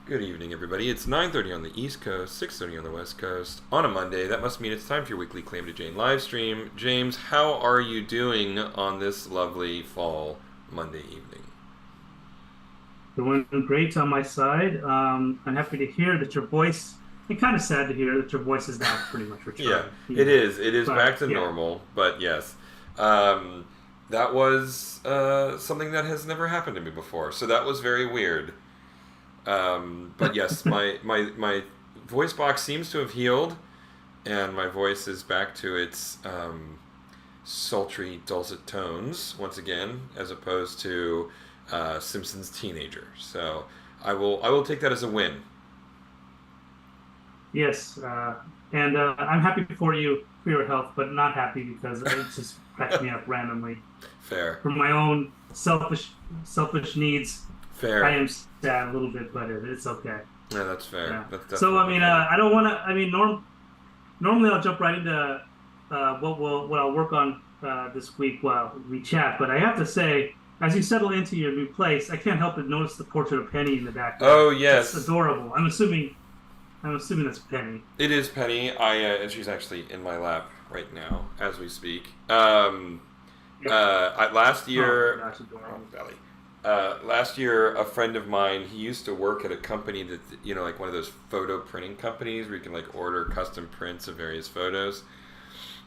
Good evening, everybody. It's 9:30 on the East Coast, 6:30 on the West Coast. On a Monday, that must mean it's time for your weekly Claim to Jane live stream. James, how are you doing on this lovely fall Monday evening? Doing great on my side. I'm happy to hear that your voice, and kind of sad to hear that your voice is now pretty much Yeah, returned. it is. It is But back to yeah, normal, but yes. That was something that has never happened to me before, so that was very weird. But yes, my voice box seems to have healed, and my voice is back to its sultry, dulcet tones once again, as opposed to Simpsons teenager. So I will take that as a win. yes, and I'm happy for you for your health, but not happy because it just cracked me up randomly. Fair, For my own selfish needs, I fair. am sad a little bit, but it's okay. Yeah, that's fair. Yeah. That's So I definitely mean, fair. I don't want to. I mean, normally I'll jump right into what I'll work on this week while we chat. But I have to say, as you settle into your new place, I can't help but notice the portrait of Penny in the background. Oh It's yes, adorable. I'm assuming that's Penny. it is Penny. And she's actually in my lap right now as we speak. Yeah. Last Oh year, gosh, oh, adorable. belly. Last year, a friend of mine, he used to work at a company that, like one of those photo printing companies where you can like order custom prints of various photos.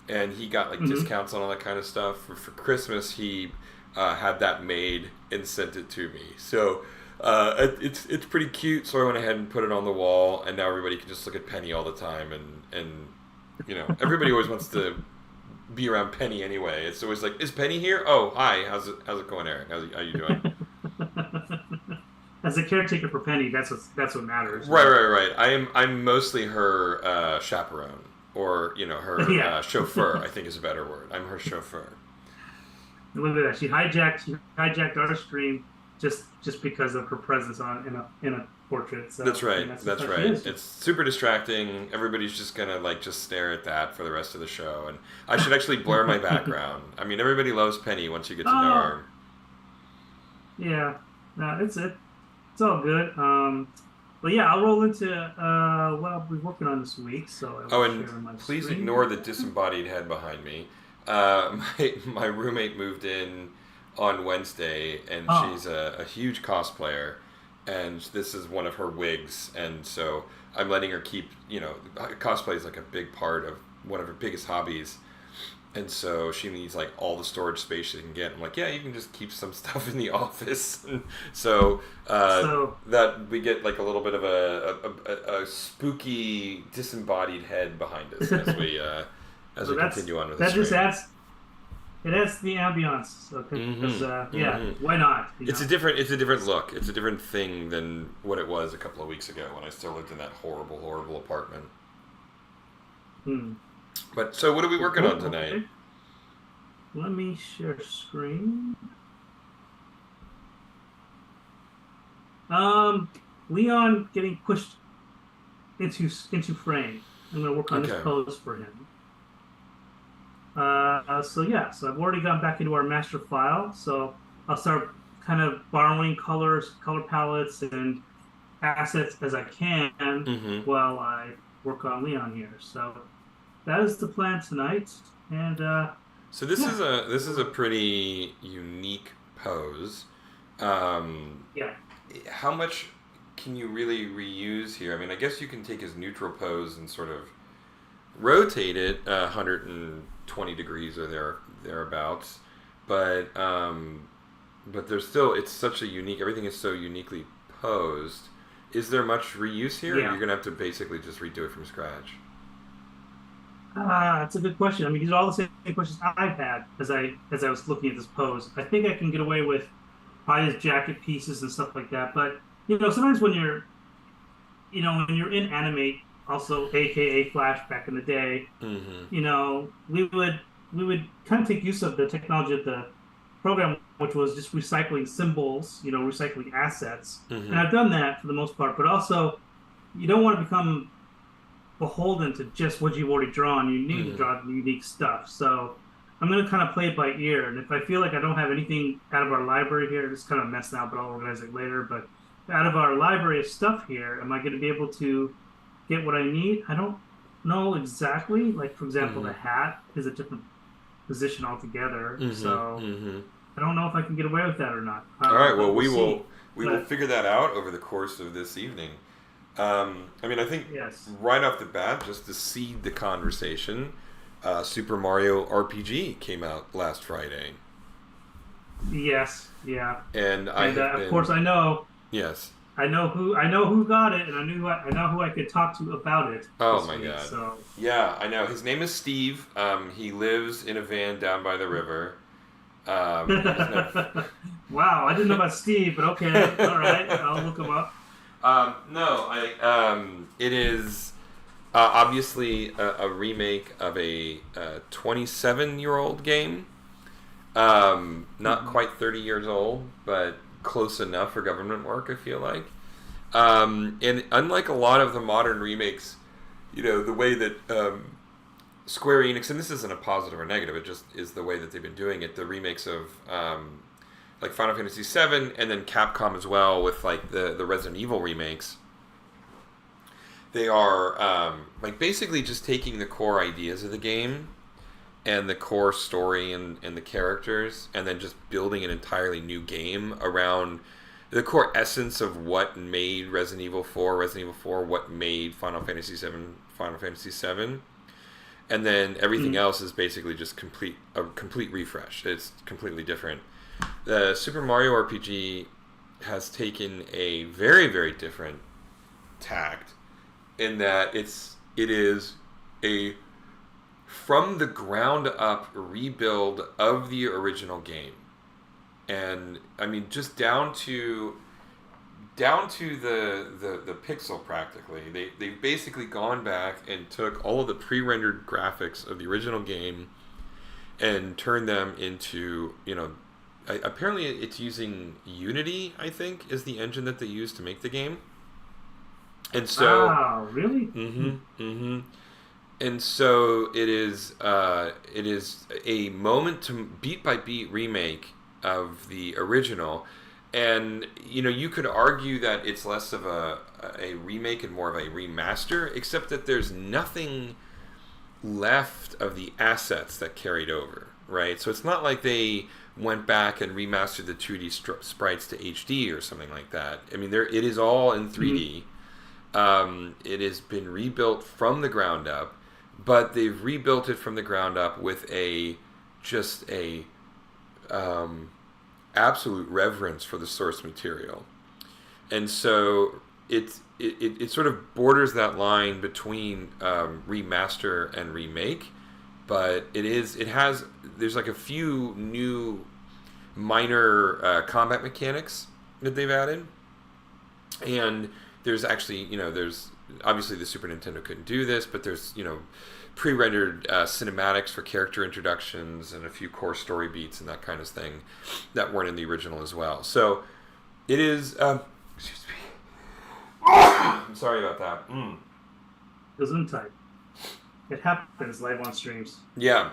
And he got like Hmm. discounts on all that kind of stuff. For Christmas, he had that made and sent it to me. So it's pretty cute. So I went ahead and put it on the wall, and now everybody can just look at Penny all the time. And everybody always wants to be around Penny anyway. It's always like, is Penny here? Oh, hi. How's it going, Eric? How you doing? As a caretaker for Penny, that's what matters, Right, right? right, right. I'm mostly her chaperone, or her Yeah. chauffeur. I think is a better word. I'm her chauffeur. Look at that. She hijacked our stream just because of her presence on in a portrait. That's So I right. mean, that's just That's how she right. is. It's super distracting. Everybody's just gonna like just stare at that for the rest of the show, and I should actually blur my background. I mean, everybody loves Penny once you get to know Oh, her. yeah. No, it's all good. But yeah, I'll roll into what I'll be working on this week. So I Oh, will and share my please ignore screen. the disembodied head behind me. My roommate moved in on Wednesday, and Oh, she's a huge cosplayer, and this is one of her wigs, and so I'm letting her keep. Cosplay is like a big part of one of her biggest hobbies, and so she needs like all the storage space she can get. I'm like, yeah, you can just keep some stuff in the office. So so that we get like a little bit of a spooky disembodied head behind us as so we continue on with the that just stream. adds the ambiance. Because yeah, Hmm. why not? It's a different look. It's a different thing than what it was a couple of weeks ago when I still lived in that horrible, horrible apartment. Hmm. But so what are we working on Cool. tonight? Okay. Let me share screen. Um, Leon getting pushed into frame. I'm gonna work on this Okay. pose for him. So yeah, so I've already gone back into our master file. So I'll start kind of borrowing colors, color palettes, and assets as I can Hmm. while I work on Leon here. So that is the plan tonight. And So this yeah, is a pretty unique pose. Um, yeah. how much can you really reuse here? I mean, I guess you can take his neutral pose and sort of rotate it 120 degrees or thereabouts, but there's still it's such a unique. Everything is so uniquely posed. Is there much reuse here, or you're Yeah. gonna have to basically just redo it from scratch? That's a good question. I mean, these are all the same questions I've had as I was looking at this pose. I think I can get away with probably his jacket pieces and stuff like that. But sometimes when you're in Animate, also AKA Flash back in the day, Mm-hmm. we would kind of take use of the technology of the program, which was just recycling symbols, recycling assets. And Mm-hmm. I've done that for the most part, but also you don't want to become beholden to just what you've already drawn. You need to Mm-hmm. draw unique stuff. So I'm going to kind of play it by ear. And if I feel like I don't have anything out of our library here, it's kind of a mess now, but I'll organize it later. But out of our library of stuff here, am I going to be able to get what I need? I don't know exactly. Like, for example, the Mm-hmm. hat is a different position altogether. Mm-hmm. So Mm-hmm. I don't know if I can get away with that or not. All right. Well, But we'll see. we will But figure that out over the course of this evening. I mean, I think yes, right off the bat, just to seed the conversation, Super Mario RPG came out last Friday, yes, yeah. and I And have of course, been I yes. know who got it, and I know who I could talk to about it Oh this my week. God. So Yeah, I know. His name is Steve. He lives in a van down by the river. He's never. wow, I didn't know about Steve, but okay, all right, I'll look him up. No, it is obviously a remake of a 27-year-old game. Not Mhm. quite 30 years old, but close enough for government work, I feel like. And unlike a lot of the modern remakes, the way that Square Enix, and this isn't a positive or negative, it just is the way that they've been doing it. The remakes of like Final Fantasy VII, and then Capcom as well with like the Resident Evil remakes. They are like basically just taking the core ideas of the game and the core story and the characters, and then just building an entirely new game around the core essence of what made Resident Evil 4, what made Final Fantasy 7, and then everything Mhm. else is basically just a complete refresh. It's completely different. The Super Mario RPG has taken a very very different tact in that it is a from the ground up rebuild of the original game, and I mean just down to the pixel practically. They've basically gone back and took all of the pre-rendered graphics of the original game and turned them into, apparently it's using Unity, I think, is the engine that they use to make the game. And so, Wow, really? mm-hmm, mm-hmm. And so it is a moment to beat by beat remake of the original, and you could argue that it's less of a remake and more of a remaster, except that there's nothing left of the assets that carried over, right? So it's not like they went back and remastered the 2D sprites to HD or something like that. I mean, it is all in Mhm. 3D. It has been rebuilt from the ground up, but they've rebuilt it from the ground up with just a um, absolute reverence for the source material, and so it sort of borders that line between remaster and remake, but it has there's like a few new minor combat mechanics that they've added, and there's actually there's obviously the Super Nintendo couldn't do this, but there's pre-rendered cinematics for character introductions and a few core story beats and that kind of thing that weren't in the original as well. So it is. Excuse me. I'm sorry about that. Gesundheit. It happens live on streams. Yeah,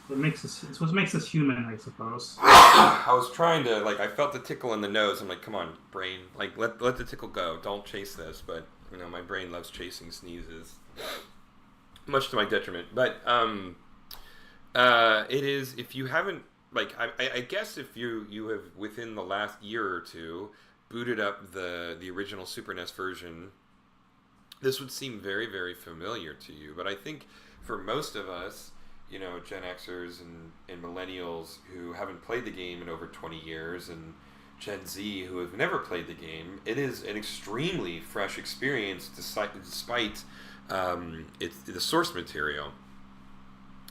It's what makes us human, I suppose. I was trying to I felt the tickle in the nose. I'm like, come on, brain, let the tickle go. Don't chase this. But my brain loves chasing sneezes, much to my detriment. But it is if you haven't I guess if you have within the last year or two booted up the original Super NES version, this would seem very very familiar to you. But I think for most of us, Gen Xers and millennials who haven't played the game in over 20 years, and Gen Z who have never played the game, it is an extremely fresh experience despite it's the source material.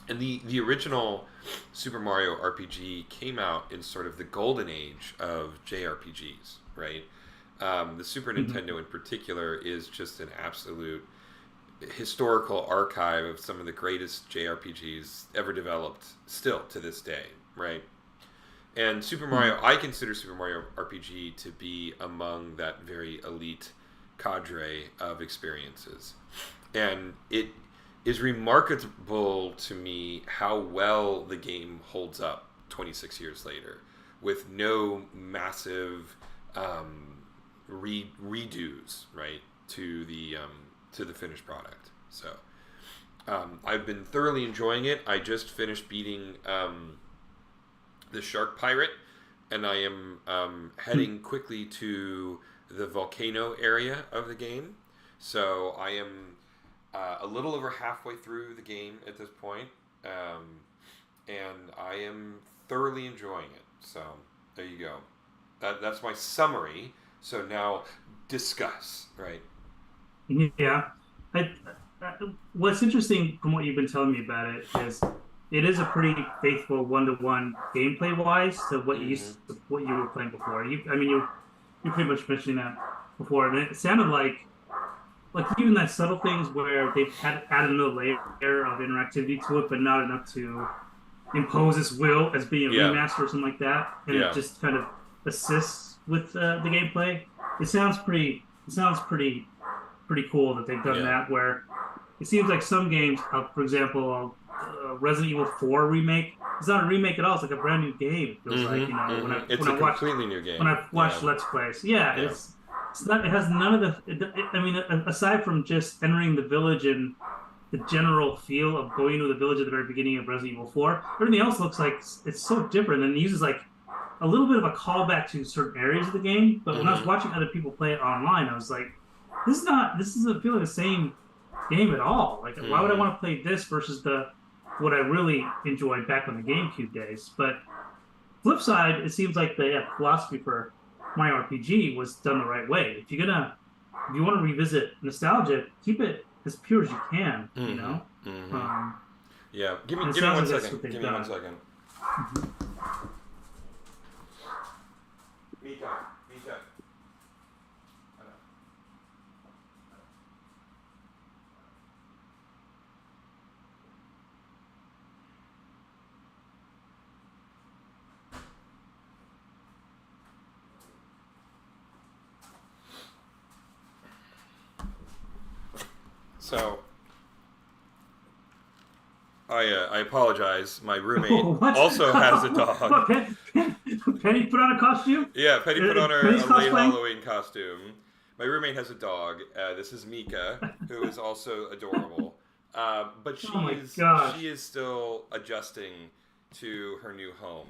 And the original Super Mario RPG came out in sort of the golden age of JRPGs, right? The Super Mhm. Nintendo in particular is just an absolute historical archive of some of the greatest JRPGs ever developed still to this day, right? And Mhm. I consider Super Mario RPG to be among that very elite cadre of experiences. And it is remarkable to me how well the game holds up 26 years later with no massive redos, right, to the finished product. So I've been thoroughly enjoying it. I just finished beating the Shark Pirate, and I am heading quickly to the volcano area of the game. So I am a little over halfway through the game at this point, and I am thoroughly enjoying it. So there you go. That's my summary. So now discuss, right? Yeah. I, what's interesting from what you've been telling me about it is a pretty faithful one-to-one gameplay wise to what you were playing before. You pretty much mentioned that before, and it sounded like even that subtle things where they've had added another layer of interactivity to it, but not enough to impose its will as being a remaster or something like that, and it just kind of assists with the gameplay. It sounds pretty cool that they've done that. Where it seems like some games, for example, Resident Evil 4 remake. It's not a remake at all. It's like a brand new game. It feels like It's a completely new game. When I've watched Let's Plays, it's not. It has none of aside from just entering the village and the general feel of going to the village at the very beginning of Resident Evil 4, everything else looks like it's so different, and it uses like a little bit of a callback to certain areas of the game. But when I was watching other people play it online, I was like, this doesn't feel like the same game at all. Like, why would I want to play this versus what I really enjoyed back on the GameCube days? But flip side, it seems like the philosophy for my RPG was done the right way. If you want to revisit nostalgia, keep it as pure as you can. You know. Give me 1 second. Give me 1 second. Mika. So, I apologize. My roommate also has a dog. Penny put on a costume? Yeah, Penny put on her late Halloween costume. My roommate has a dog. This is Mika, who is also adorable. But she is still adjusting to her new home.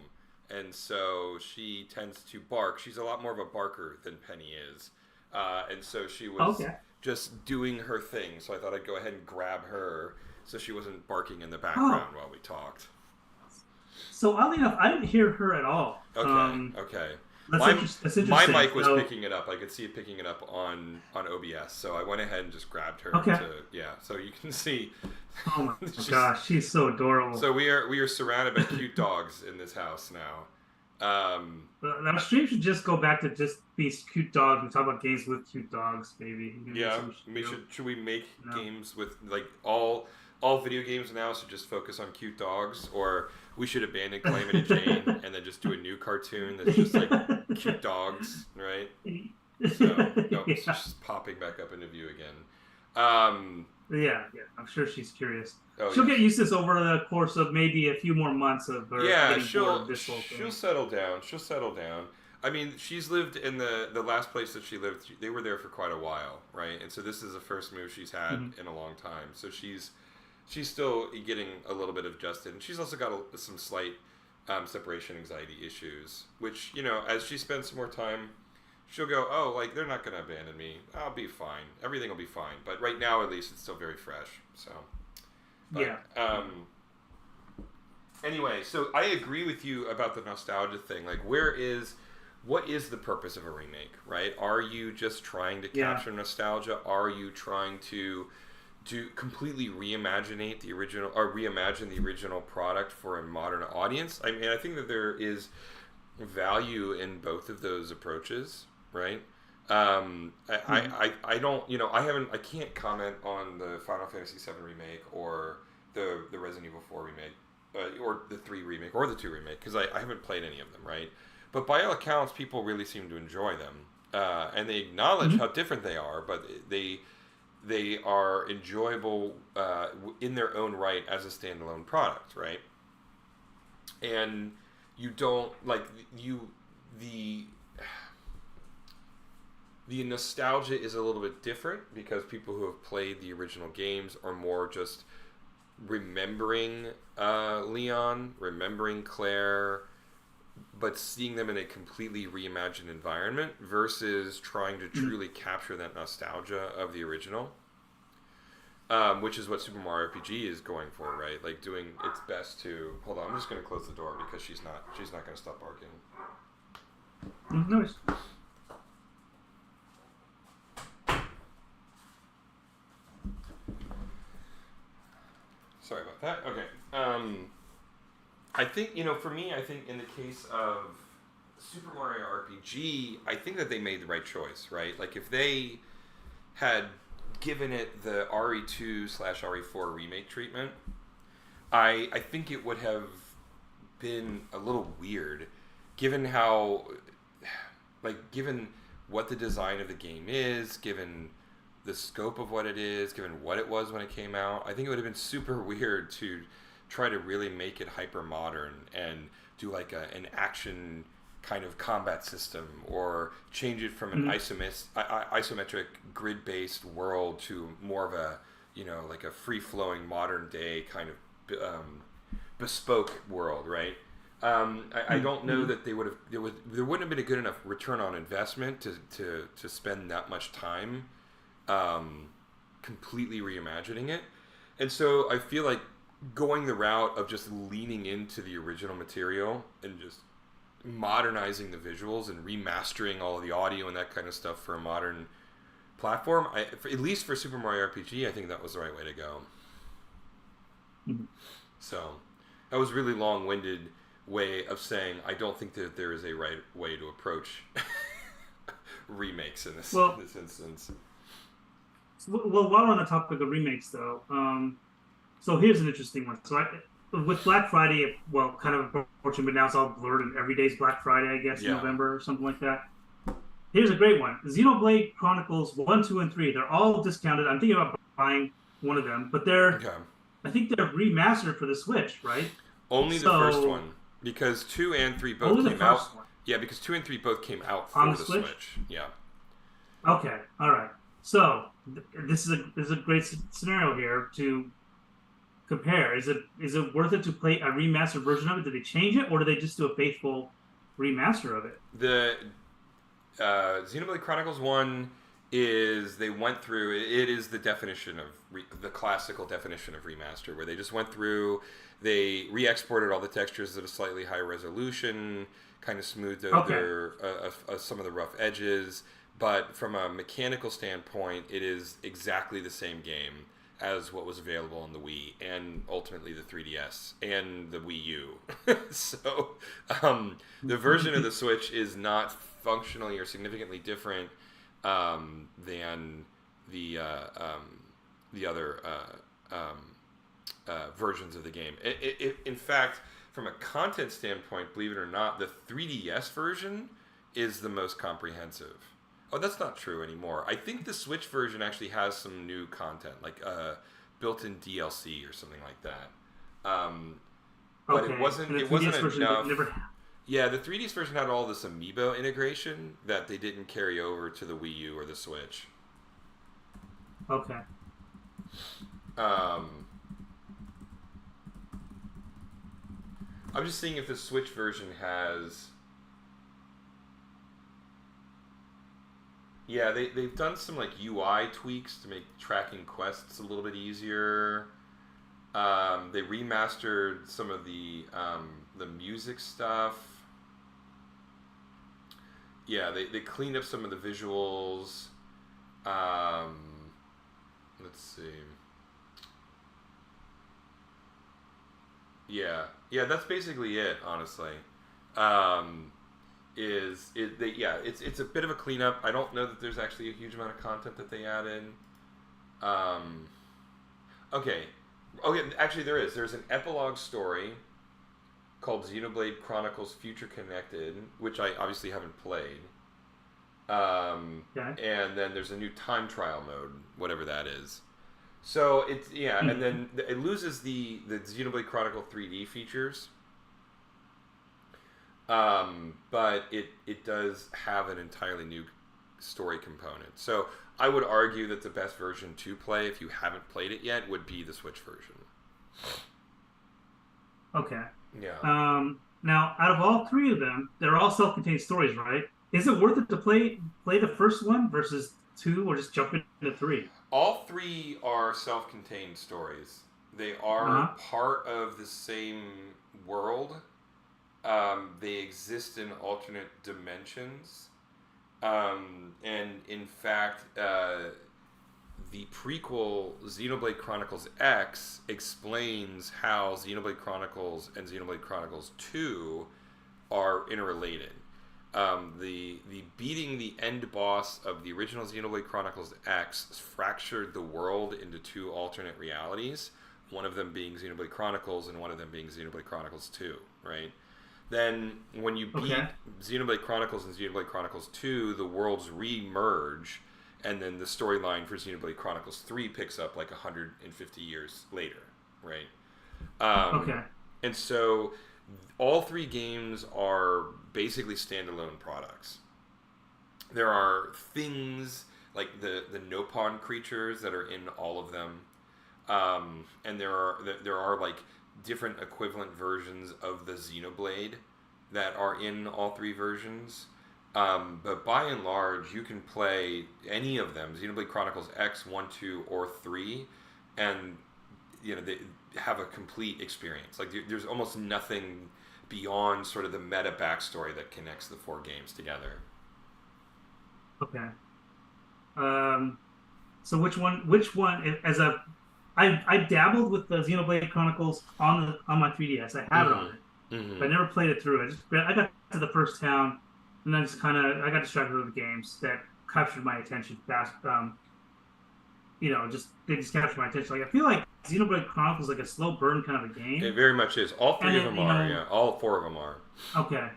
And so she tends to bark. She's a lot more of a barker than Penny is. And so she was just doing her thing. So I thought I'd go ahead and grab her so she wasn't barking in the background while we talked. So oddly enough, I didn't hear her at all. Okay. That's interesting. My mic was picking it up. I could see it picking it up on OBS. So I went ahead and just grabbed her. So you can see. Oh my gosh, she's so adorable. So we are surrounded by cute dogs in this house now. Our stream should just go back to just these cute dogs and talk about games with cute dogs, maybe. Should we make games with like all video games now should just focus on cute dogs, or we should abandon Calamity Jane and then just do a new cartoon that's just like cute dogs, right? So it's just popping back up into view again. Yeah, I'm sure she's curious. She'll get used to this over the course of maybe a few more months of her. Yeah, she'll settle down. She'll settle down. I mean, she's lived in the last place that she lived. They were there for quite a while, right? And so this is the first move she's had in a long time. So she's still getting a little bit adjusted, and she's also got some slight separation anxiety issues, which, as she spends some more time, she'll go, oh, like, they're not going to abandon me. I'll be fine. Everything will be fine. But right now, at least, it's still very fresh. So, anyway, so I agree with you about the nostalgia thing. Like, what is the purpose of a remake, right? Are you just trying to capture nostalgia? Are you trying to completely reimagine the original product for a modern audience? I mean, I think that there is value in both of those approaches, right? I don't, I can't comment on the Final Fantasy VII remake or the Resident Evil 4 remake, or the 3 remake or the 2 remake, because I haven't played any of them, right? But by all accounts, people really seem to enjoy them, and they acknowledge how different they are, but they are enjoyable in their own right as a standalone product, right? And you don't the The nostalgia is a little bit different because people who have played the original games are more just remembering Leon, remembering Claire, but seeing them in a completely reimagined environment versus trying to truly capture that nostalgia of the original. Which is what Super Mario RPG is going for, right? Like doing its best to. Hold on, I'm just going to close the door because she's not going to stop barking. Nice. Sorry about that. Okay. I think, for me, I think in the case of Super Mario RPG, I think that they made the right choice, right? Like if they had given it the RE2/RE4 remake treatment, I think it would have been a little weird, given how, given what the design of the game is, given the scope of what it is, given what it was when it came out. I think it would have been super weird to try to really make it hyper modern and do like an action kind of combat system, or change it from an isometric grid-based world to more of a like a free-flowing modern day kind of bespoke world, right? I don't know that they would have there wouldn't have been a good enough return on investment to spend that much time completely reimagining it. And so I feel like going the route of just leaning into the original material and just modernizing the visuals and remastering all of the audio and that kind of stuff for a modern platform, at least for Super Mario RPG, I think that was the right way to go. So that was a really long-winded way of saying I don't think that there is a right way to approach remakes in this instance. Well, while we're on the topic of remakes, though, so here's an interesting one. So with Black Friday, well, kind of unfortunate, but now it's all blurred, and every day's Black Friday, I guess, in November or something like that. Here's a great one: Xenoblade Chronicles 1, 2, and 3. They're all discounted. I'm thinking about buying one of them, but I think they're remastered for the Switch, right? Only the first one, because 2 and 3 both came out. One. Yeah, because 2 and 3 both came out for the Switch. Yeah. Okay. All right. So this is a great scenario here to compare. Is it worth it to play a remastered version of it? Did they change it, or did they just do a faithful remaster of it? The Xenoblade Chronicles 1 is they went through. It is the definition of the classical definition of remaster, where they just went through. They re-exported all the textures at a slightly higher resolution, kind of smoothed over some of the rough edges. But from a mechanical standpoint, it is exactly the same game as what was available on the Wii and ultimately the 3DS and the Wii U. So the version of the Switch is not functionally or significantly different than the other versions of the game. In fact, from a content standpoint, believe it or not, the 3DS version is the most comprehensive. Oh, that's not true anymore. I think the Switch version actually has some new content, like built-in DLC or something like that. But it wasn't enough. Yeah, the 3DS version had all this amiibo integration that they didn't carry over to the Wii U or the Switch. Okay. I'm just seeing if the Switch version has. Yeah, they've done some like UI tweaks to make tracking quests a little bit easier. They remastered some of the music stuff. Yeah, they cleaned up some of the visuals. Let's see. Yeah, that's basically it, honestly. It's a bit of a cleanup. I don't know that there's actually a huge amount of content that they added. Okay, actually there is. There's an epilogue story called Xenoblade Chronicles Future Connected, which I obviously haven't played. And then there's a new time trial mode, whatever that is. So and then it loses the Xenoblade Chronicle 3D features. But it does have an entirely new story component. So I would argue that the best version to play if you haven't played it yet would be the Switch version. Okay. Yeah. Now, out of all three of them, they're all self-contained stories, right? Is it worth it to play the first one versus two, or just jump into three? All three are self-contained stories. They are Uh-huh. part of the same world. They exist in alternate dimensions. And in fact, the prequel Xenoblade Chronicles X explains how Xenoblade Chronicles and Xenoblade Chronicles 2 are interrelated. The beating the end boss of the original Xenoblade Chronicles X fractured the world into two alternate realities, one of them being Xenoblade Chronicles and one of them being Xenoblade Chronicles 2, right? Then when you beat Okay. Xenoblade Chronicles and Xenoblade Chronicles 2, the worlds re-merge, and then the storyline for Xenoblade Chronicles 3 picks up like 150 years later, right? Um, Okay. and so all three games are basically standalone products. There are things like the Nopon creatures that are in all of them, and there are like different equivalent versions of the Xenoblade that are in all three versions. But by and large, you can play any of them, Xenoblade Chronicles X, 1, 2, or 3, and they have a complete experience. Like there's almost nothing beyond sort of the meta backstory that connects the four games together. Okay. Um, so which one I dabbled with the Xenoblade Chronicles on my 3DS. I have it on it, Mm-hmm. but I Mm-hmm. never played it through. I got to the first town, and then just kind of I got distracted with the games that captured my attention fast. Just they just captured my attention. Like I feel like Xenoblade Chronicles is like a slow burn kind of a It game, very much is. All and three of it them are. Yeah, all four of them are. okay,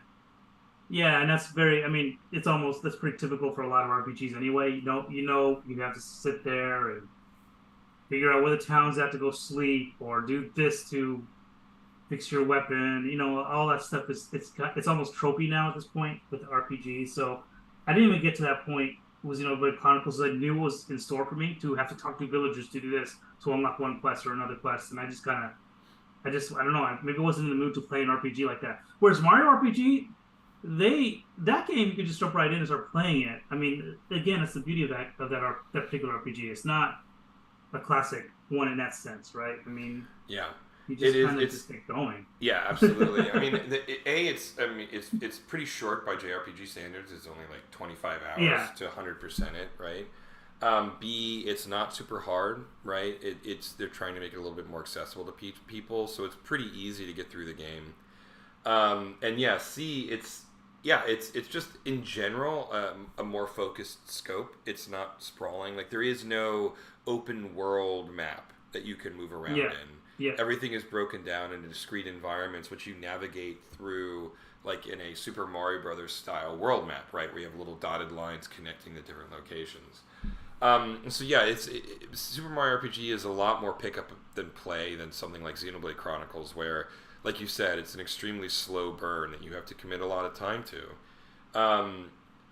yeah, and that's very. I mean, that's pretty typical for a lot of RPGs anyway. You have to sit there and figure out where the town's at to go sleep or do this to fix your weapon. All that stuff it's almost tropey now at this point with RPGs. So I didn't even get to that point with Xenoblade Chronicles. I knew was in store for me to have to talk to villagers to do this to unlock one quest or another quest, and I don't know. Maybe I wasn't in the mood to play an RPG like that. Whereas Mario RPG, that game you can just jump right in and start playing it. I mean, again, it's the beauty of that particular RPG. It's not a classic one in that sense, right? I mean, Yeah, you it just is. kind of It's just get going. yeah, absolutely. I mean, it's pretty short by JRPG standards. It's only like 25 hours Yeah, to 100% it, right? B, it's not super hard, right? They're trying to make it a little bit more accessible to people, so it's pretty easy to get through the game. And yeah, C, it's just in general a more focused scope. It's not sprawling. Like there is no open world map that you can move around yeah, in. yeah. Everything is broken down into discrete environments, which you navigate through, like in a Super Mario Brothers style world map, right? Where you have little dotted lines connecting the different locations. So yeah, Super Mario RPG is a lot more pick up than play than something like Xenoblade Chronicles, where, like you said, it's an extremely slow burn that you have to commit a lot of time to.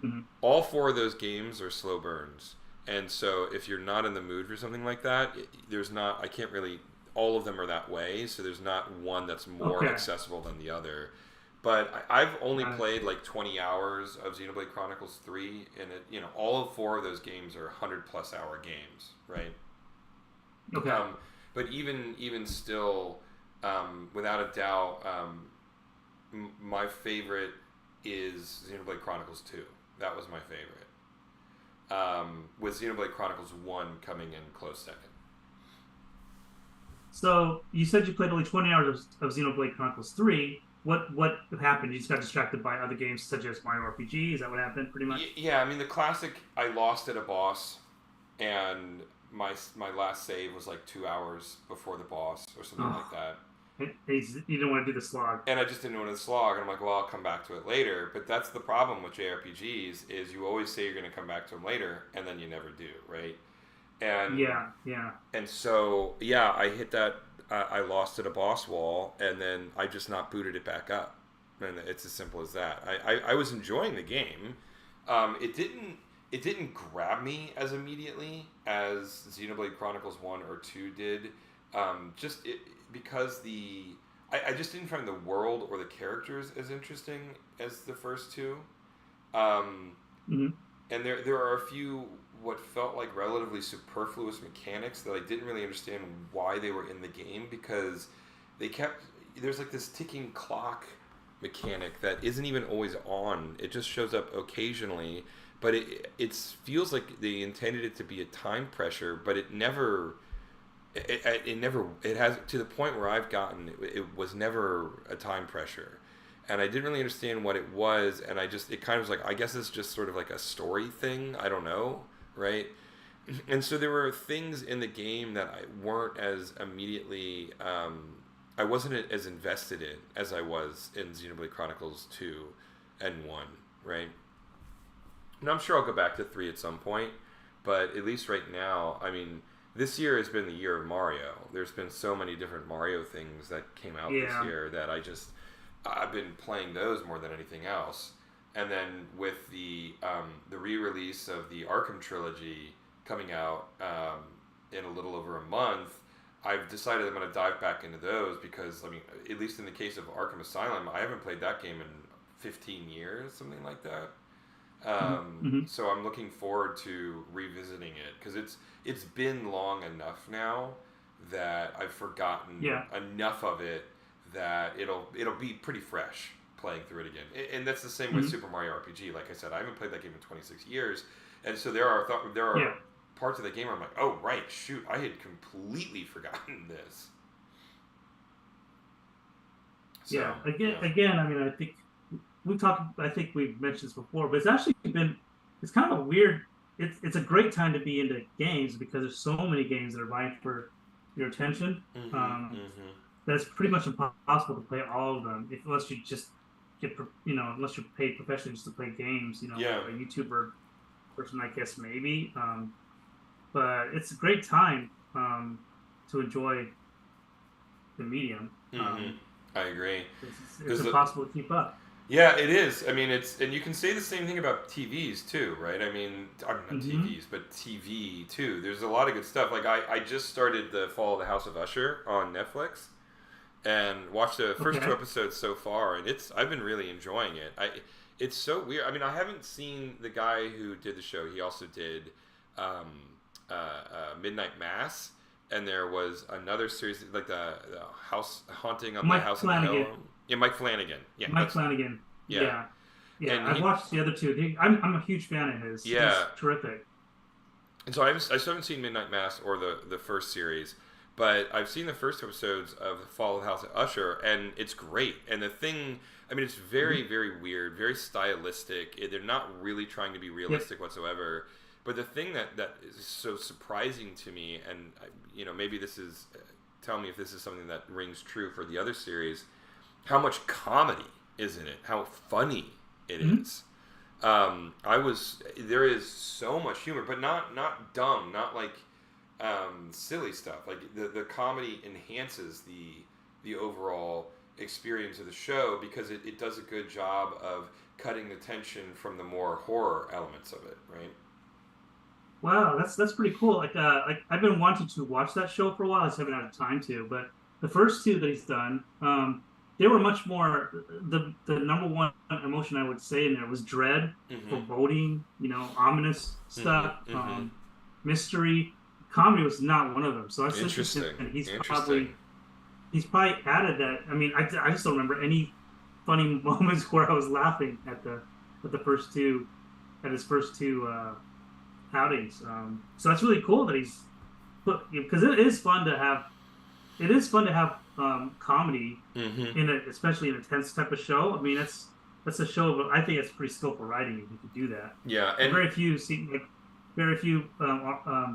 Mhm. All four of those games are slow burns, and so if you're not in the mood for something like that, there's not. I can't really. All of them are that way, so there's not one that's more Okay, accessible than the other. But I've only got it. played like 20 hours of Xenoblade Chronicles 3, and all of four of those games are 100+ hour games, right? Okay, Um, but even still, without a doubt, my favorite is Xenoblade Chronicles 2. That was my favorite. With Xenoblade Chronicles 1 coming in close second. so you said you played only 20 hours of Xenoblade Chronicles 3. What happened? You just got distracted by other games such as Mario RPG. Is that what happened? Pretty much. Yeah, I mean the classic. I lost at a boss, and my last save was like 2 hours before the boss or something like Oh, that. you don't want to do the slog. And I just didn't want to slog. And I'm like, well, I'll come back to it later. But that's the problem with JRPGs is you always say you're going to come back to them later, and then you never do, right? And Yeah, yeah. and so yeah, I hit that. I lost at a boss wall, and then I just not booted it back up. And it's as simple as that. I was enjoying the game. It didn't it didn't grab me as immediately as Xenoblade Chronicles 1 or 2 did. Because I just didn't find the world or the characters as interesting as the first two. Um, Hmm. and there are a few what felt like relatively superfluous mechanics that I didn't really understand why they were in the game, because they kept there's like this ticking clock mechanic that isn't even always on. It just shows up occasionally, but it feels like they intended it to be a time pressure, but it never it has to the point where I've gotten it was never a time pressure, and I didn't really understand what it was, and it kind of was like, I guess it's just sort of like a story thing, I don't know, right? And so there were things in the game that I weren't as immediately I wasn't as invested in as I was in Xenoblade Chronicles 2 and 1, right? And I'm sure I'll go back to 3 at some point, but at least right now, I mean, this year has been the year of Mario. There's been so many different Mario things that came out this Yeah. year that I've been playing those more than anything else. And then with the re-release of the Arkham trilogy coming out in a little over a month, I've decided I'm going to dive back into those because, I mean, at least in the case of Arkham Asylum, I haven't played that game in 15 years, something like that. Hmm. So I'm looking forward to revisiting it because it's been long enough now that I've forgotten Yeah. enough of it that it'll be pretty fresh playing through it again. And that's the same with Hmm. Super Mario RPG. Like I said, I haven't played that game in 26 years, and so there are Yeah. parts of the game where I'm like, oh right, shoot, I had completely forgotten this. So Yeah. Again, yeah. again. I mean, I think we talked. I think we've mentioned this before, but it's actually been. It's kind of a weird. It's a great time to be into games because there's so many games that are vying for your attention. Mm-hmm. Um, Mm-hmm. that it's pretty much impossible to play all of them unless you just unless you're paid professionally just to play games. Yeah. A YouTuber person, I guess maybe. But it's a great time to enjoy the medium. Mm-hmm. I agree. It's Because impossible to keep up. yeah, it is. I mean, and you can say the same thing about TVs too, right? I mean, not Hmm. TVs, but TV too. There's a lot of good stuff. Like I just started the Fall of the House of Usher on Netflix and watched the first two Okay. episodes so far, and I've been really enjoying it. It's so weird. I mean, I haven't seen the guy who did the show. He also did Midnight Mass, and there was another series like the House Haunting of the Mike House on the Flannagan. Hill. Yeah, Mike Flanagan. Yeah, Mike Flanagan. yeah, Yeah. Yeah. and I've watched the other two. I'm a huge fan of his. yeah, He's terrific. and so I still haven't seen Midnight Mass or the first series, but I've seen the first episodes of the Fall of the House of Usher, and it's great. And the thing, I mean, it's very Hmm. very weird, very stylistic. They're not really trying to be Yep. realistic whatsoever. But the thing that is so surprising to me, and maybe this is, tell me if this is something that rings true for the other series, how much comedy is in it, how funny it Hmm. is. There is so much humor, but not dumb, not like silly stuff. Like the comedy enhances the overall experience of the show because it does a good job of cutting the tension from the more horror elements of it, right? Wow, that's pretty cool. Like I've been wanting to watch that show for a while. I just haven't had time to. But the first two that he's done, they were much more. The number one emotion I would say in there was dread, Mm-hmm. foreboding, ominous stuff, Mm-hmm. Mm-hmm. mystery. Comedy was not one of them. So that's interesting. Interesting. And Interesting. he's probably added that. I mean, I just don't remember any funny moments where I was laughing at the first two at his first two. Outings. So that's really cool that he's put because it is fun to have comedy Mm-hmm. especially in a tense type of show. I mean that's a show of I think it's pretty skillful writing if you could do that. Yeah, And and very few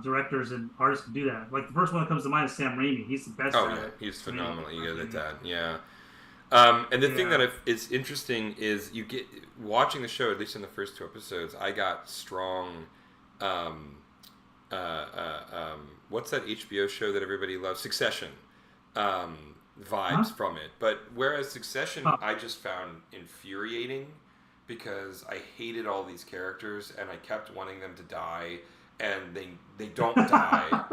directors and artists can do that. Like the first one that comes to mind is Sam Raimi. He's the best oh at yeah, it. he's I mean, phenomenally my good at opinion. that. Yeah. And the thing that Yeah. is interesting is you get watching the show. At least in the first two episodes, I got strong. Um, what's that HBO show that everybody loves? Succession. Vibes Huh? from it. But whereas Succession, Oh, I just found infuriating because I hated all these characters and I kept wanting them to die, and they don't die.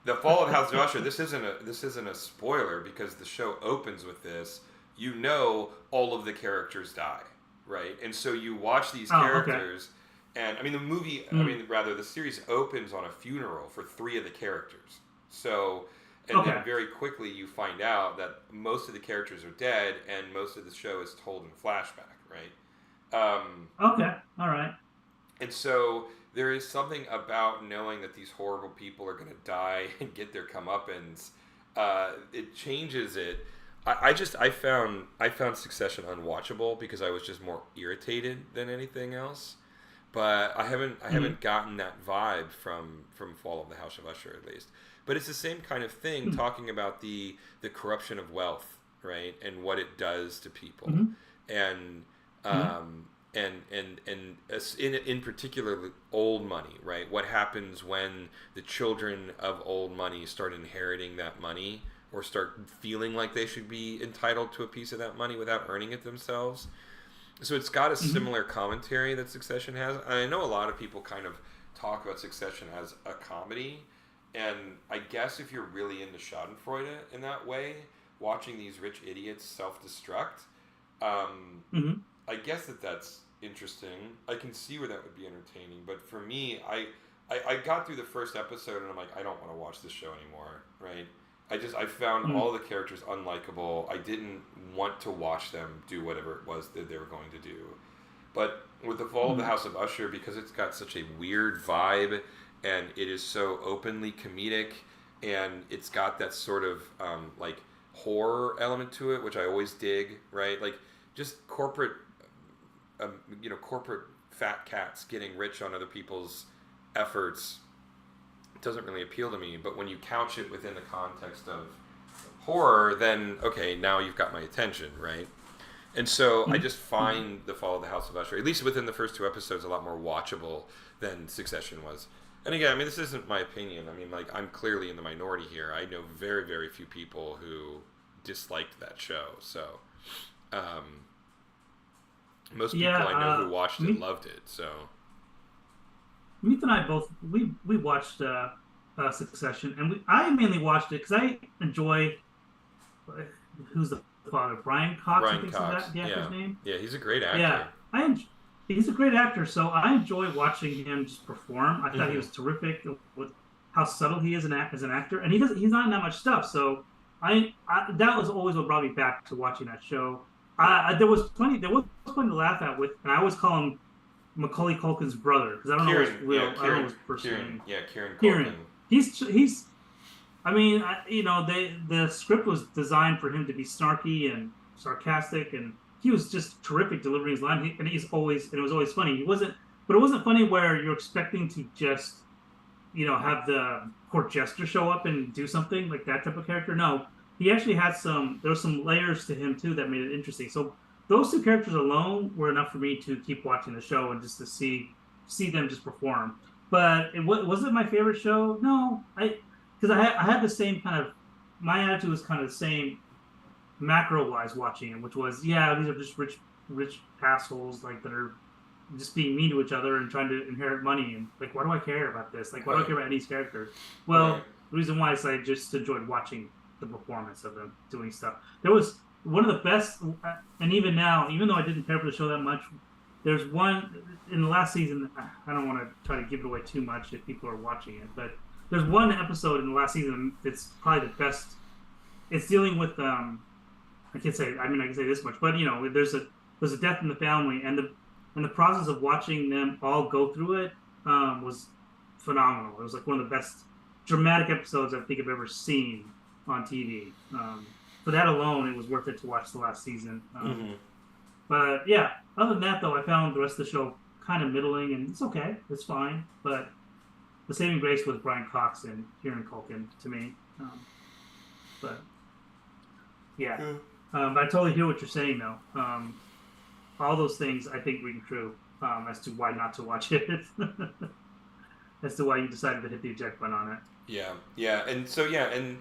The Fall of House of Usher. This isn't a spoiler because the show opens with this. You know, all of the characters die, right? And so you watch these characters, and I mean the movie. I mean, rather, the series opens on a funeral for 3 of the characters. So, and then very quickly you find out that most of the characters are dead, and most of the show is told in flashback, right? Okay, all right. And so there is something about knowing that these horrible people are going to die and get their comeuppance. It changes it. I found Succession unwatchable because I was just more irritated than anything else. But I haven't gotten that vibe from Fall of the House of Usher, at least. But it's the same kind of thing, talking about the corruption of wealth, right, and what it does to people, and in particular old money, right? What happens when the children of old money start inheriting that money or start feeling like they should be entitled to a piece of that money without earning it themselves? So it's got a similar commentary that Succession has. I know a lot of people kind of talk about Succession as a comedy, and I guess if you're really into Schadenfreude in that way, watching these rich idiots self-destruct, I guess that's interesting. I can see where that would be entertaining, but for me, I got through the first episode and I'm like, I don't want to watch this show anymore, right? I found all the characters unlikable. I didn't want to watch them do whatever it was that they were going to do. But with the Fall of the House of Usher, because it's got such a weird vibe and it is so openly comedic and it's got that sort of like horror element to it, which I always dig, right? Like just corporate fat cats getting rich on other people's efforts doesn't really appeal to me. But when you couch it within the context of horror, then okay, now you've got my attention, right? And so I just find the Fall of the House of Usher, at least within the first 2 episodes, a lot more watchable than Succession was. And again, I mean, this isn't my opinion. I mean, like, I'm clearly in the minority here. I know very, very few people who disliked that show. So most people I know who watched it loved it. So Meath and I both we watched Succession, and I mainly watched it because I enjoy who's the father, Brian Cox. Brian I think Cox, is the actor's name. Yeah, he's a great actor. Yeah, he's a great actor, so I enjoy watching him just perform. I thought he was terrific with how subtle he is as an actor, and he's not in that much stuff. So I that was always what brought me back to watching that show. There was plenty to laugh at with, and I always call him Macaulay Culkin's brother because I don't know his real, I don't know his first name. Yeah, Kieran Culkin. Kieran. He's. I mean, the script was designed for him to be snarky and sarcastic, and he was just terrific delivering his line. It was always funny. It wasn't funny where you're expecting to just, have the court jester show up and do something like that type of character. No, he actually had there was some layers to him too that made it interesting. So those 2 characters alone were enough for me to keep watching the show and just to see them just perform. But was it my favorite show? No, because I had the same kind of, my attitude was kind of the same macro-wise watching it, which was, these are just rich assholes like that are just being mean to each other and trying to inherit money, and like, why do I care about this? Like, why do I care about any of these characters? Well, the reason why is I just enjoyed watching the performance of them doing stuff. There was one of the best, and even now, even though I didn't care for the show that much, there's one in the last season. I don't want to try to give it away too much if people are watching it, but there's one episode in the last season that's probably the best. It's dealing with I can say this much, but there's a death in the family, and the process of watching them all go through it was phenomenal. It was like one of the best dramatic episodes I think I've ever seen on TV. For that alone, it was worth it to watch the last season. But yeah, other than that, though, I found the rest of the show kind of middling, and it's okay. It's fine. But the saving grace was Brian Cox and Kieran Culkin to me. But yeah. But I totally hear what you're saying, though. All those things I think ring true as to why not to watch it. As to why you decided to hit the eject button on it. Yeah, and so and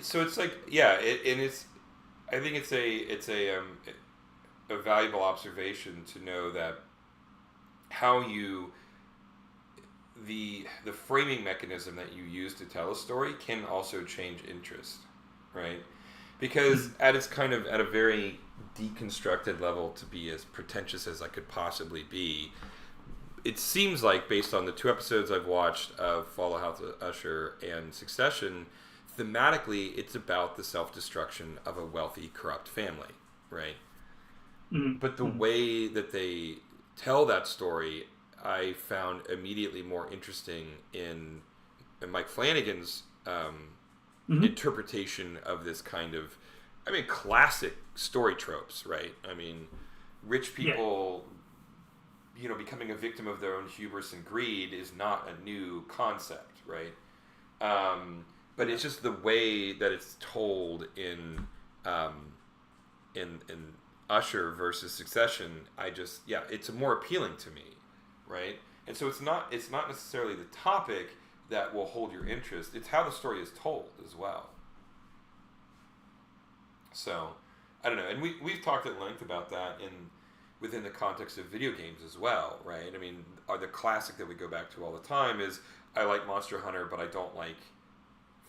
so it's like and it's. I think it's a a valuable observation to know that how you the framing mechanism that you use to tell a story can also change interest, right? Because at its kind of at a very deconstructed level, to be as pretentious as I could possibly be, it seems like based on the 2 episodes I've watched of Follow House of Usher and Succession, thematically it's about the self-destruction of a wealthy, corrupt family, right? But the way that they tell that story, I found immediately more interesting in Mike Flannagan's interpretation of this kind of, I mean, classic story tropes, right? I mean, rich people, you know, becoming a victim of their own hubris and greed is not a new concept, right? But it's just the way that it's told in Usher versus Succession. It's more appealing to me, right? And so it's not necessarily the topic that will hold your interest. It's how the story is told as well. So, I don't know. And we've talked at length about that within the context of video games as well, right? I mean, the classic that we go back to all the time is I like Monster Hunter, but I don't like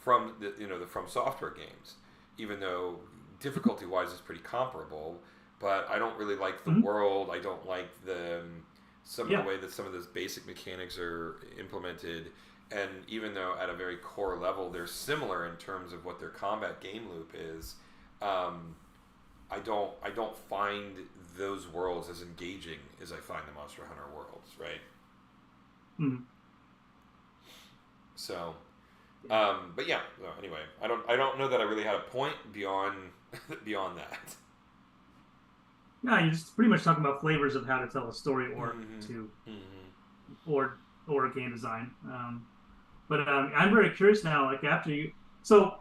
the From Software games, even though difficulty-wise it's pretty comparable. But I don't really like the world. I don't like some of the way that some of those basic mechanics are implemented. And even though at a very core level they're similar in terms of what their combat game loop is, I don't find those worlds as engaging as I find the Monster Hunter worlds, right? So, but yeah. So anyway, I don't know that I really had a point beyond that. No, you're just pretty much talking about flavors of how to tell a story or or game design. But I'm very curious now. Like after you, so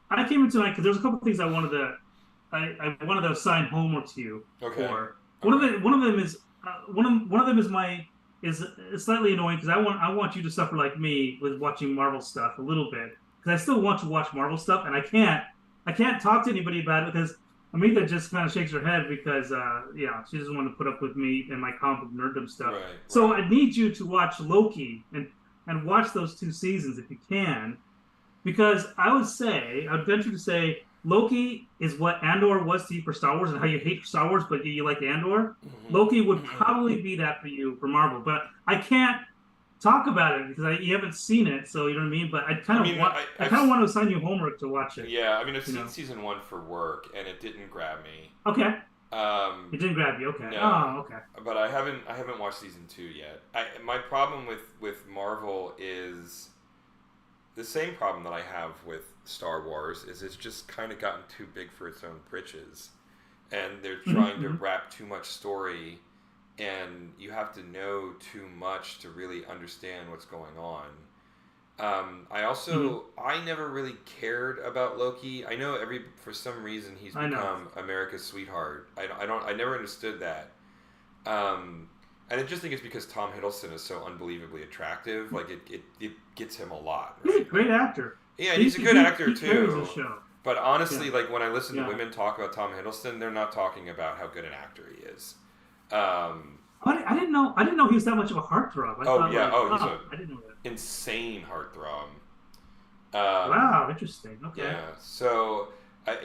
I came in tonight because there's a couple of things I wanted to assign homework to you for. One of them is is slightly annoying because I want you to suffer like me with watching Marvel stuff a little bit because I still want to watch Marvel stuff and I can't talk to anybody about it because Amita just kind of shakes her head because she doesn't want to put up with me and my comic nerddom stuff. Right. So I need you to watch Loki and watch those 2 seasons if you can, because I would venture to say Loki is what Andor was to you for Star Wars and how you hate Star Wars but you like Andor. Loki would probably be that for you for Marvel, but I can't talk about it because you haven't seen it, so you know what I mean. But I kind of want to assign you homework to watch it. Yeah, I mean I've seen season 1 for work and it didn't grab me. Okay. It didn't grab you. Okay. No, oh, okay. But I haven't watched season 2 yet. My problem with Marvel is the same problem that I have with Star Wars is it's just kind of gotten too big for its own britches, and they're trying to wrap too much story, and you have to know too much to really understand what's going on. I never really cared about Loki. I know for some reason he's become America's sweetheart. I never understood that. And I just think it's because Tom Hiddleston is so unbelievably attractive. Like it gets him a lot. Right? He's a great actor. Yeah, he's a good actor too. Show. But honestly, like when I listen to women talk about Tom Hiddleston, they're not talking about how good an actor he is. I didn't know he was that much of a heartthrob. I didn't know that. Insane heartthrob. Wow, interesting. Okay. Yeah. So, I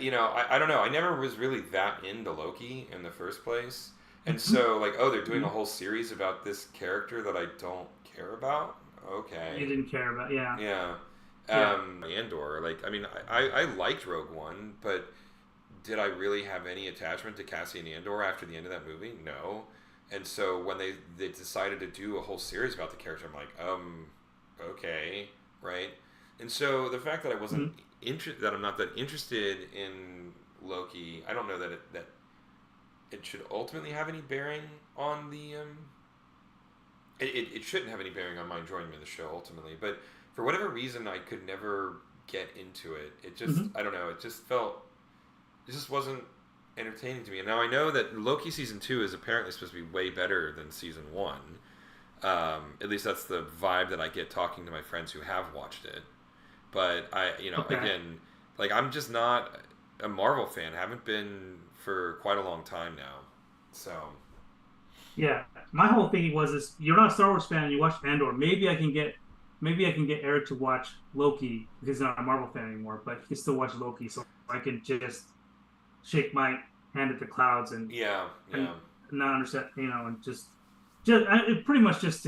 don't know. I never was really that into Loki in the first place. And so, like, they're doing a whole series about this character that I don't care about? Okay. You didn't care about, yeah. Yeah. Andor, like, I mean, I liked Rogue One, but did I really have any attachment to Cassian Andor after the end of that movie? No. And so when they decided to do a whole series about the character, I'm like, okay, right? And so the fact that I wasn't that I'm not that interested in Loki, I don't know that it should ultimately have any bearing on the it shouldn't have any bearing on my enjoyment of the show ultimately, but for whatever reason I could never get into it. It just I don't know, it just wasn't entertaining to me. And now I know that Loki season 2 is apparently supposed to be way better than season 1. At least that's the vibe that I get talking to my friends who have watched it. But again, like I'm just not a Marvel fan. Haven't been for quite a long time now. So Yeah, my whole thing was this: you're not a Star Wars fan, and you watch Andor. Maybe I can get Eric to watch Loki because he's not a Marvel fan anymore, but he can still watch Loki, so I can just shake my hand at the clouds yeah, and yeah. not understand, and it pretty much just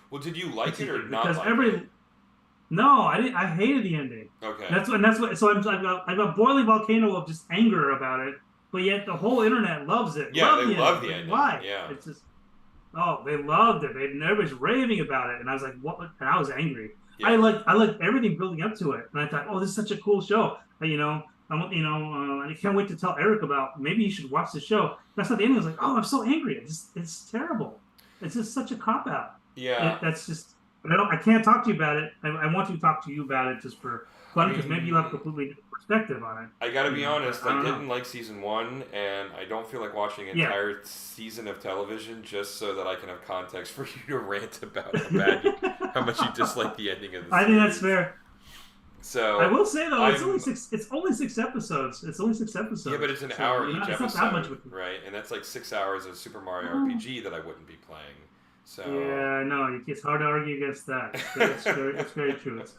Well, did you like it or continue not because like it? no, I didn't. I hated the ending. Okay. That's what. So I've got boiling volcano of just anger about it, but yet the whole internet loves it. Yeah, they Love the love ending. the Like ending. why? Yeah. It's just oh, they loved it. Everybody's raving about it, and I was like, what? And I was angry. Yeah. I liked everything building up to it, and I thought, oh, this is such a cool show. I can't wait to tell Eric about. Maybe you should watch the show. That's not the ending. I was like, oh, I'm so angry. It's terrible. It's just such a cop out. Yeah. That's just. But I can't talk to you about it. I want to talk to you about it just for I fun because maybe you have a mean, completely different perspective on it. I gotta be But honest, I I don't didn't know. like season one, and I don't feel like watching an Yeah. entire season of television just so that I can have context for you to rant about how much you dislike the ending of the I think that's series. fair. I So, will say though, I'm, It's only 6 episodes. It's only six yeah, but episodes. it's an So hour each it's not that much episode, of a. right? And that's like 6 hours of Super Mario Oh, RPG that I wouldn't be playing. So, yeah, no, it's hard to argue against that. It's very true. It's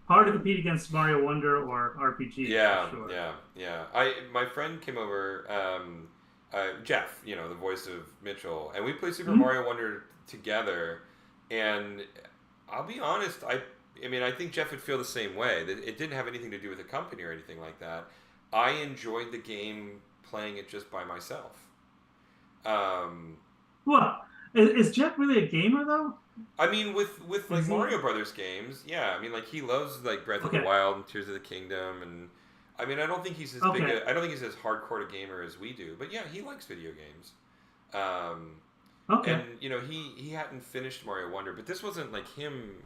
hard to compete against Mario Wonder or RPG for yeah, sure. yeah, yeah. My friend came over, Jeff, the voice of Mitchell, and we played Super Hmm. Mario Wonder together. And I'll be honest, I mean, I think Jeff would feel the same way. That it didn't have anything to do with the company or anything like that. I enjoyed the game playing it just by myself. Um, Well, is Jeff really a gamer though? I mean, with like Is he? Mario Brothers games, yeah. I mean, like he loves like Breath of the Okay, Wild and Tears of the Kingdom, and I mean, I don't think he's as big. okay, I don't think he's as hardcore a gamer as we do. But yeah, he likes video games. Um, okay. and he hadn't finished Mario Wonder, but this wasn't like him.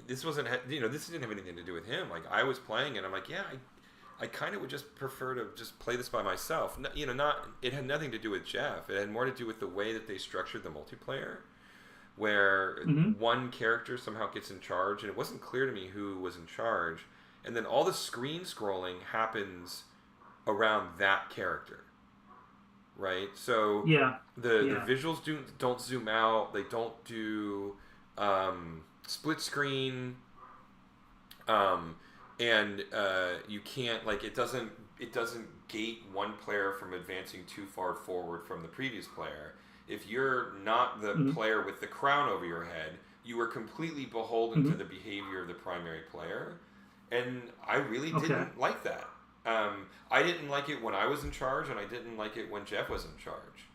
This wasn't this didn't have anything to do with him. Like I was playing it, I'm like, yeah, I kind of would just prefer to just play this by myself. No, not it had nothing to do with Jeff. It had more to do with the way that they structured the multiplayer where Hmm. one character somehow gets in charge, and it wasn't clear to me who was in charge. And then all the screen scrolling happens around that character, right? So Yeah, the yeah. visuals don't zoom out. They don't do split screen, um, and you can't like it doesn't gate one player from advancing too far forward from the previous player. If you're not the Hmm. player with the crown over your head, you are completely beholden to Hmm. the behavior of the primary player, and I really Okay. didn't like that. I didn't like it when I was in charge, and I didn't like it when Jeff was in charge.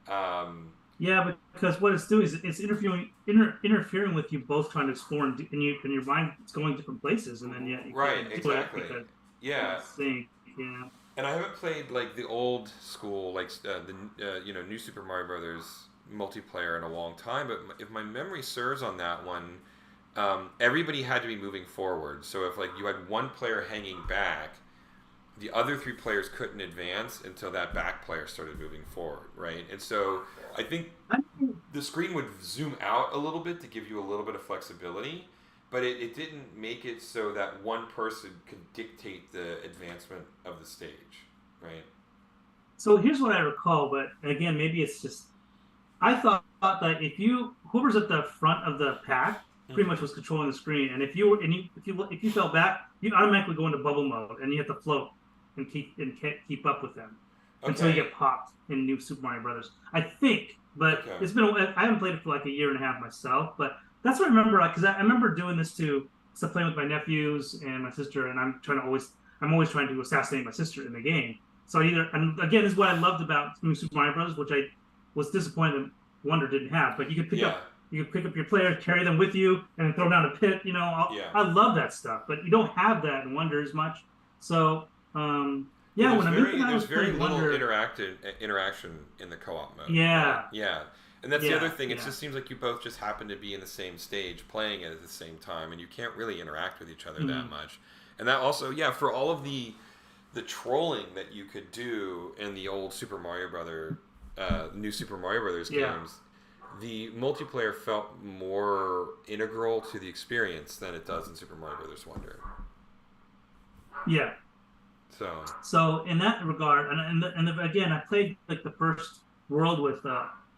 Um, Yeah, because what it's doing is it's interfering with you both trying to explore and your mind it's going different places, and then yet you right, can't do it exactly. because Yeah, it's saying, yeah. and I haven't played like the old school, like the new Super Mario Brothers multiplayer in a long time. But if my memory serves on that one, everybody had to be moving forward. So if like you had one player hanging back, the other three players couldn't advance until that back player started moving forward, right? And so I think I the screen would zoom out a little bit to give you a little bit of flexibility, but it didn't make it so that one person could dictate the advancement of the stage, right? So here's what I recall, but again, maybe it's just I thought that whoever's at the front of the pack pretty Hmm. much was controlling the screen, and if you fell back, you automatically go into bubble mode, and you have to float and keep up with them until you Okay. get popped in New Super Mario Brothers. I think, but Okay. I haven't played it for like a year and a half myself, but that's what I remember because I remember doing this to stuff playing with my nephews and my sister, and I'm always trying to assassinate my sister in the game. So and again, this is what I loved about New Super Mario Brothers, which I was disappointed Wonder didn't have. But Yeah. you could pick up your players, carry them with you, and then throw them down a pit. Yeah. I love that stuff, but you don't have that in Wonder as much. So Yeah. yeah, when I think I There's was very playing little Wonder, interaction in the co-op mode, right? yeah, Yeah. And that's the other yeah, thing. It yeah. just seems like you both just happen to be in the same stage, playing it at the same time, and you can't really interact with each other that Mm, much. And that also, yeah, for all of the trolling that you could do in the old New Super Mario Brothers yeah, games, the multiplayer felt more integral to the experience than it does in Super Mario Brothers Wonder. yeah. So. So in that regard, again, I played like the first world with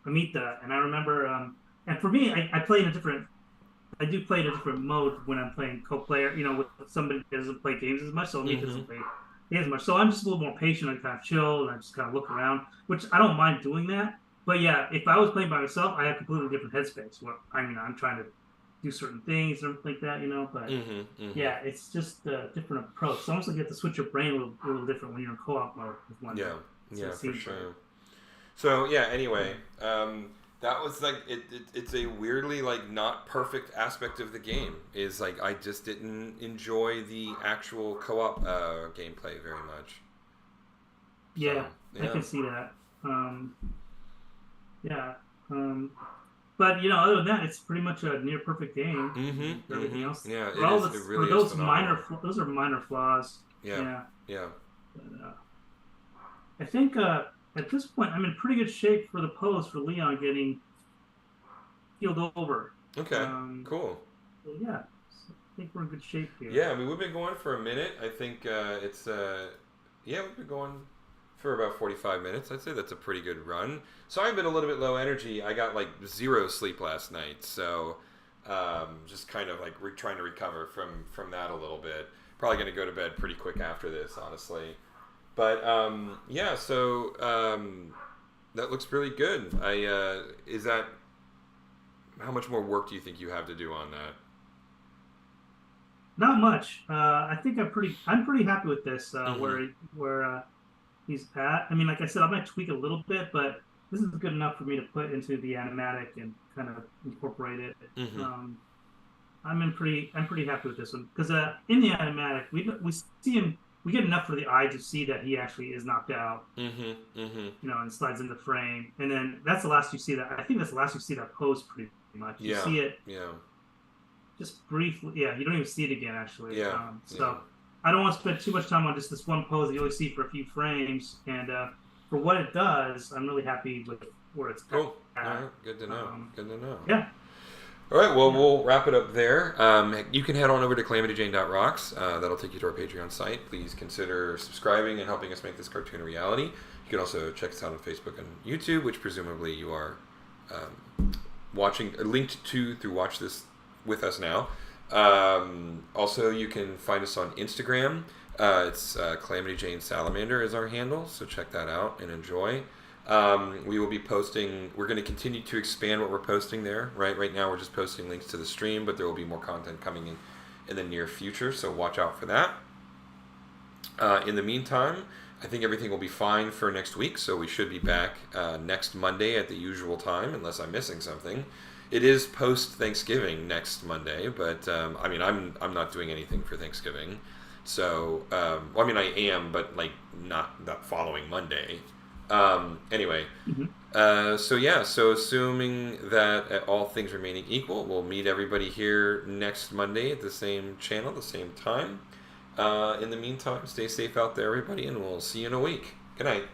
Amita, and I remember, and for me, I play in a different I do play in a different mode when I'm playing co-player, with somebody that doesn't play games as much. So me Mm-hmm. doesn't play games as much. So I'm just a little more patient. I kind of chill and I just kind of look around, which I don't mind doing that. But yeah, if I was playing by myself, I have completely different headspace. Where I'm trying to do certain things or like that. But Mm-hmm. Mm-hmm. yeah, it's just a different approach. It's almost like you have to switch your brain a little different when you're in co-op mode with one. Yeah. So it Yeah, for seems like. sure. So yeah. Yeah. Anyway, that was like it's a weirdly like not perfect aspect of the game. Is like I just didn't enjoy the actual co-op gameplay very much. So Yeah, I yeah. can see that. Um, yeah. Um, But other than that, it's pretty much a near perfect game. Mm-hmm. Everything Mm-hmm. else, Yeah. for It all is. It this, for really is those phenomenal. those are minor flaws. Yeah. Yeah, Yeah. but, I think at this point I'm in pretty good shape for the pose for Leon getting healed over. Okay. Cool. So yeah, so I think we're in good shape here. Yeah, I mean, we've been going for a minute. I think yeah, we've been going for about 45 minutes. I'd say that's a pretty good run. So I've been a little bit low energy. I got like zero sleep last night, so just kind of like trying to recover from that a little bit. Probably going to go to bed pretty quick after this, honestly. But yeah, so that looks really good. Is that how much more work do you think you have to do on that? Not much. I think I'm pretty happy with this. Mm-hmm. Where he's at. I mean, like I said, I might tweak a little bit, but this is good enough for me to put into the animatic and kind of incorporate it. Mm-hmm. Um, I'm pretty happy with this one because in the animatic we see him, we get enough for the eye to see that he actually is knocked out, Mm-hmm. Mm-hmm. and slides into frame, and then that's the last you see that. I think that's the last you see that pose pretty much. You Yeah. see it Yeah. just briefly. Yeah, you don't even see it again actually. Yeah. Yeah. So I don't want to spend too much time on just this one pose that you only see for a few frames. And for what it does, I'm really happy with where it's Cool. All at. right. Good to know. Good to know. Yeah, All right. Well, yeah. we'll wrap it up there. You can head on over to calamityjane.rocks. That'll take you to our Patreon site. Please consider subscribing and helping us make this cartoon a reality. You can also check us out on Facebook and YouTube, which presumably you are watching, linked to through Watch This With Us Now. Also, you can find us on Instagram. It's Calamity Jane Salamander is our handle, so check that out and enjoy. We will be posting. We're going to continue to expand what we're posting there. Right now we're just posting links to the stream, but there will be more content coming in the near future. So watch out for that. In the meantime, I think everything will be fine for next week. So we should be back next Monday at the usual time, unless I'm missing something. It is post Thanksgiving next Monday, but I mean I'm not doing anything for Thanksgiving. So well, I mean I am, but like not that following Monday. Anyway, Mhm. so yeah, so assuming that all things remaining equal, we'll meet everybody here next Monday at the same channel, the same time. In the meantime, stay safe out there, everybody, and we'll see you in a week. Good night.